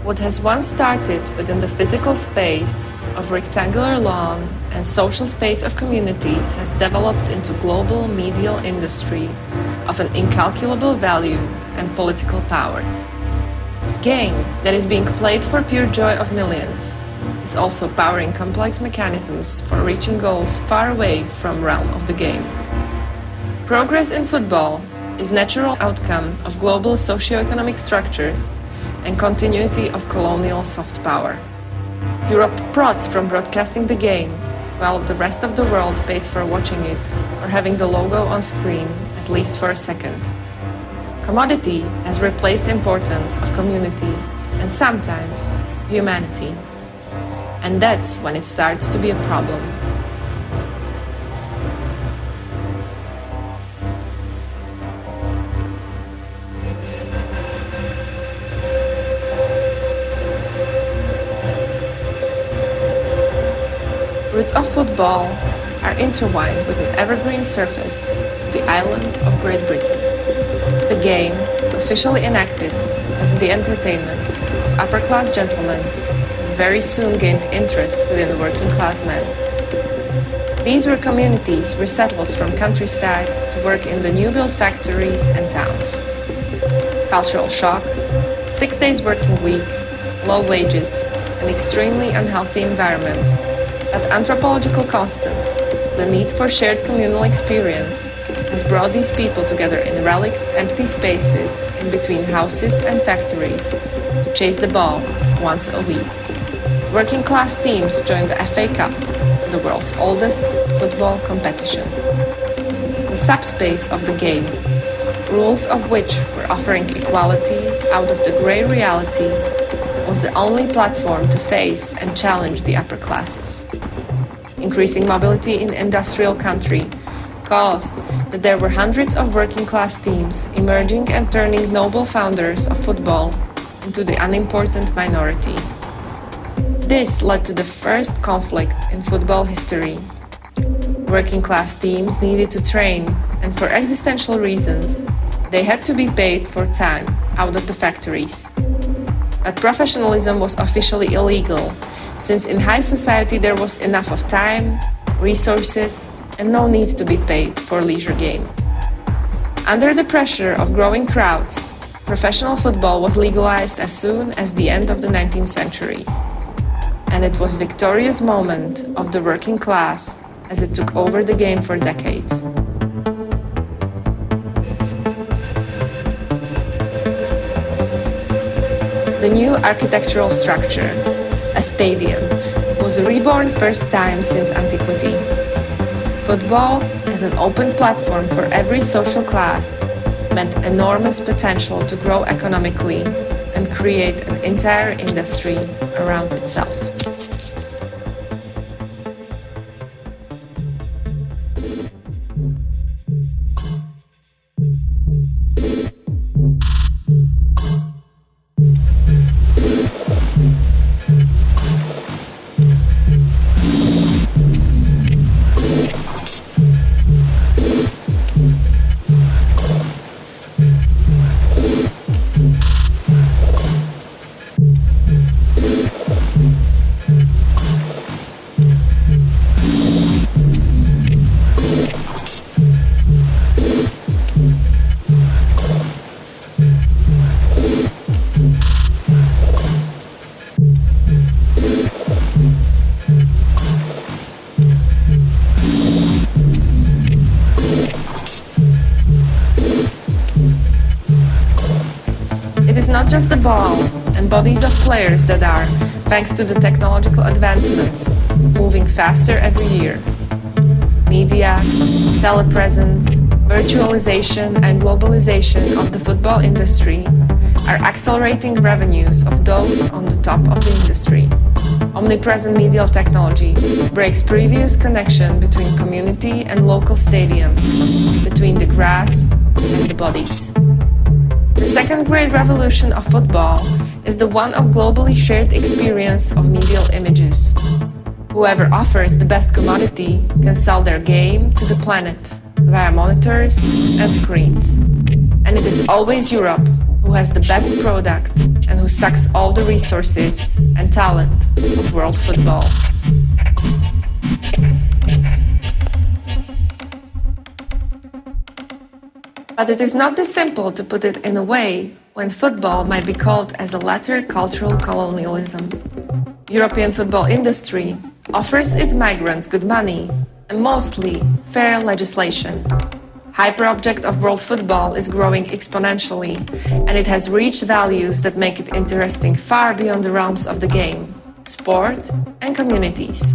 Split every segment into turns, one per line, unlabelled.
What has once started within the physical space of rectangular lawn and social space of communities has developed into global medial industry of an incalculable value and political power. Game that is being played for pure joy of millions is also powering complex mechanisms for reaching goals far away from realm of the game. Progress in football is natural outcome of global socio-economic structures and continuity of colonial soft power. Europe prods from broadcasting the game, while the rest of the world pays for watching it or having the logo on screen at least for a second. Commodity has replaced importance of community and sometimes humanity. And that's when it starts to be a problem. Roots of football are intertwined with an evergreen surface of the island of Great Britain. The game, officially enacted as the entertainment of upper-class gentlemen, has very soon gained interest within working-class men. These were communities resettled from countryside to work in the new-built factories and towns. Cultural shock, 6 days working week, low wages, an extremely unhealthy environment. That anthropological constant, the need for shared communal experience, has brought these people together in relict empty spaces in between houses and factories to chase the ball once a week. Working class teams joined the FA Cup, the world's oldest football competition. The subspace of the game, rules of which were offering equality out of the grey reality, was the only platform to face and challenge the upper classes. Increasing mobility in industrial country caused that there were hundreds of working class teams emerging and turning noble founders of football into the unimportant minority. This led to the first conflict in football history. Working class teams needed to train, and for existential reasons, they had to be paid for time out of the factories. But professionalism was officially illegal, since in high society there was enough of time, resources, and no need to be paid for leisure game. Under the pressure of growing crowds, professional football was legalized as soon as the end of the 19th century. And it was a victorious moment of the working class as it took over the game for decades. The new architectural structure, a stadium, was reborn first time since antiquity. Football, as an open platform for every social class, meant enormous potential to grow economically and create an entire industry around itself. It is not just the ball and bodies of players that are, thanks to the technological advancements, moving faster every year. Media, telepresence, virtualization and globalization of the football industry are accelerating revenues of those on the top of the industry. Omnipresent medial technology breaks previous connection between community and local stadium, between the grass and the bodies. The second great revolution of football is the one of globally shared experience of medial images. Whoever offers the best commodity can sell their game to the planet via monitors and screens. And it is always Europe who who has the best product and who sucks all the resources and talent of world football. But it is not this simple to put it in a way when football might be called as a latter cultural colonialism. European football industry offers its migrants good money and mostly fair legislation. Hyper-object of world football is growing exponentially, and it has reached values that make it interesting far beyond the realms of the game, sport, and communities.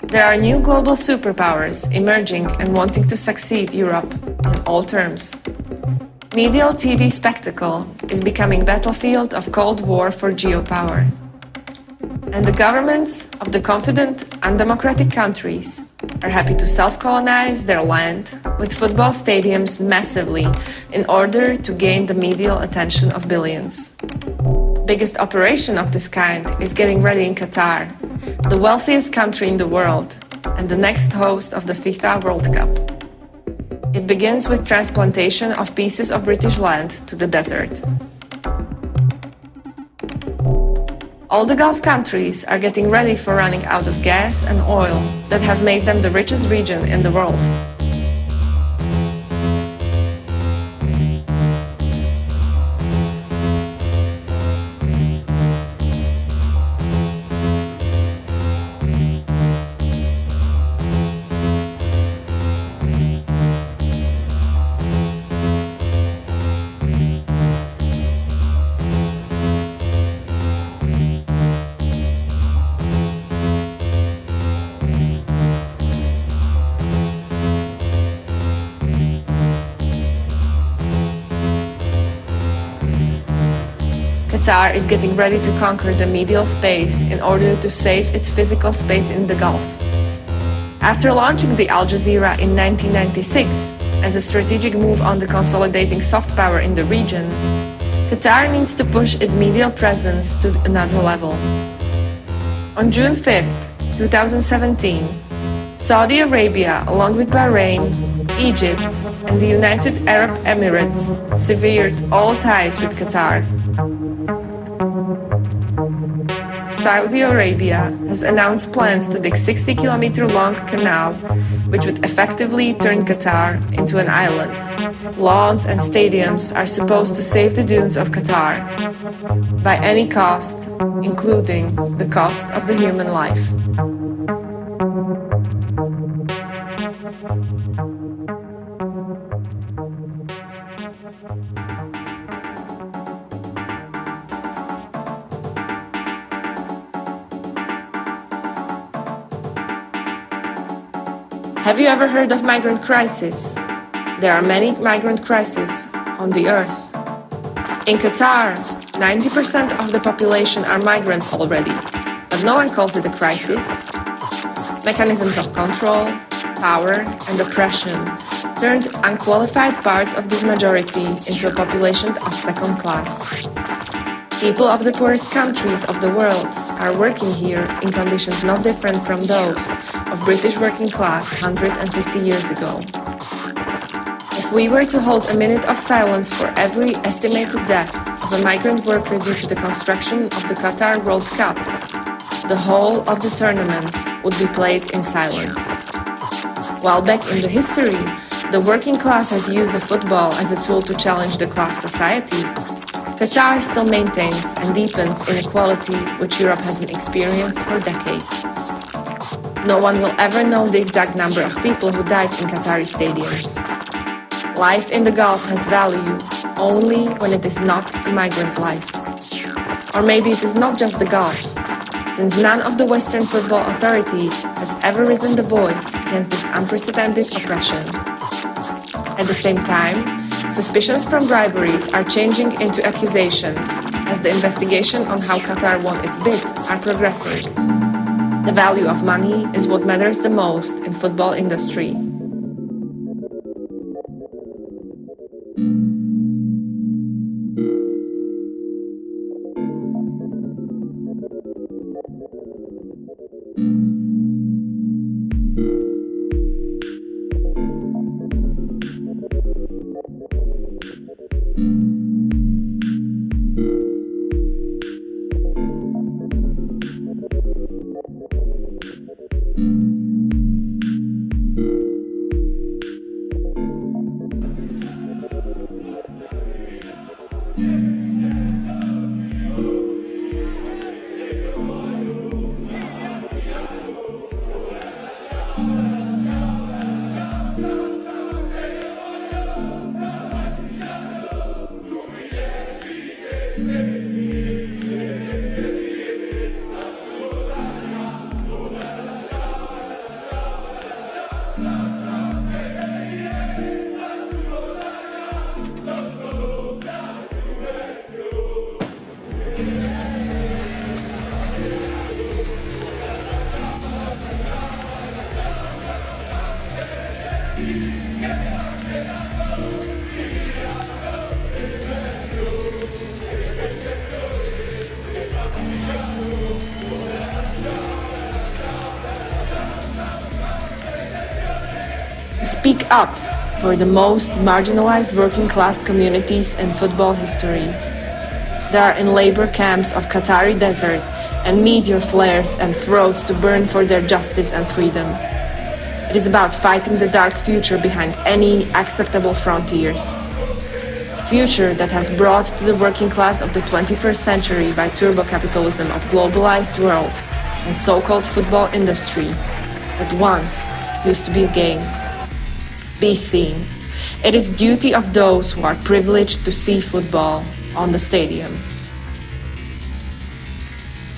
There are new global superpowers emerging and wanting to succeed Europe in all terms. Medial TV spectacle is becoming battlefield of Cold War for geopower. And the governments of the confident, undemocratic countries are happy to self-colonize their land with football stadiums massively in order to gain the medial attention of billions. Biggest operation of this kind is getting ready in Qatar, the wealthiest country in the world and the next host of the FIFA World Cup. It begins with transplantation of pieces of British land to the desert. All the Gulf countries are getting ready for running out of gas and oil that have made them the richest region in the world. Qatar is getting ready to conquer the medial space in order to save its physical space in the Gulf. After launching the Al Jazeera in 1996 as a strategic move on the consolidating soft power in the region, Qatar needs to push its medial presence to another level. On June 5th, 2017, Saudi Arabia, along with Bahrain, Egypt, and the United Arab Emirates, severed all ties with Qatar. Saudi Arabia has announced plans to dig 60-kilometer-long canal, which would effectively turn Qatar into an island. Lawns and stadiums are supposed to save the dunes of Qatar by any cost, including the cost of the human life. Have you ever heard of migrant crisis? There are many migrant crises on the earth. In Qatar, 90% of the population are migrants already, but no one calls it a crisis. Mechanisms of control, power, and oppression turned unqualified part of this majority into a population of second class. People of the poorest countries of the world are working here in conditions not different from those of British working class 150 years ago. If we were to hold a minute of silence for every estimated death of a migrant worker due to the construction of the Qatar World Cup, the whole of the tournament would be played in silence. While back in the history, the working class has used the football as a tool to challenge the class society, Qatar still maintains and deepens inequality which Europe hasn't experienced for decades. No one will ever know the exact number of people who died in Qatari stadiums. Life in the Gulf has value only when it is not a migrant's life. Or maybe it is not just the Gulf, since none of the Western football authorities has ever risen the voice against this unprecedented oppression. At the same time, suspicions from briberies are changing into accusations as the investigation on how Qatar won its bid are progressing. The value of money is what matters the most in football industry. speak up for the most marginalized working class communities in football history. They are in labor camps of Qatari desert and need your flares and throats to burn for their justice and freedom. It is about fighting the dark future behind any acceptable frontiers. Future that has brought to the working class of the 21st century by turbo-capitalism of globalized world and so-called football industry that once used to be a game. Be seen. It is duty of those who are privileged to see football on the stadium.